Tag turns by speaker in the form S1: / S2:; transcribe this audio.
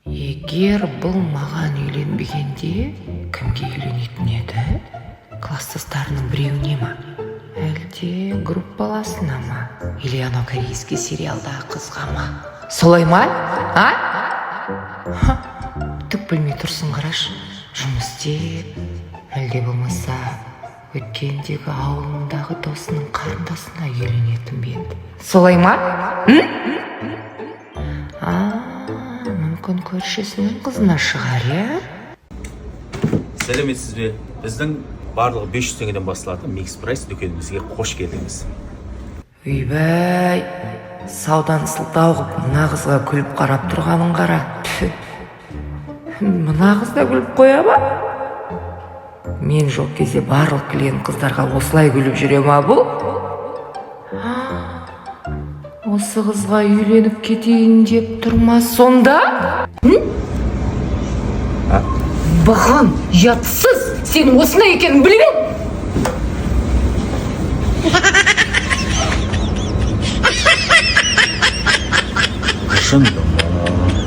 S1: Егер бұл маған үйленбегенде, кімге үйленетін еді? Класстастарының біреуіне ма? Әлде группаласына ма? Или анау корейский сериалдағы қызға ма? Солай ма? Түк білмей тұрсың, қараш. Жұмыс істеп, әлде болмаса өткендегі ауылындағы досының қарындасына үйленетін бе еді? Солай ма? Мүмкін көршісінің қызына шығар,
S2: Сәлеметсіз бе? Біздің барлығы 500 теңгеден басталатын Mix Price дүкенімізге қош келдіңіз.
S1: Үйбәй, саудан сылтау қып, мына қызға күліп қарап тұрғанын қара. Мына қыз да күліп қоя ба? Мен жоқ кезде барлық клиент қыздарға осылай күліп жүре ма бұл? Осы қызға үйленіп кетейін деп тұрма сонда? Баған, ұятсыз! Сенің осындай екенін білген?
S2: Шындама.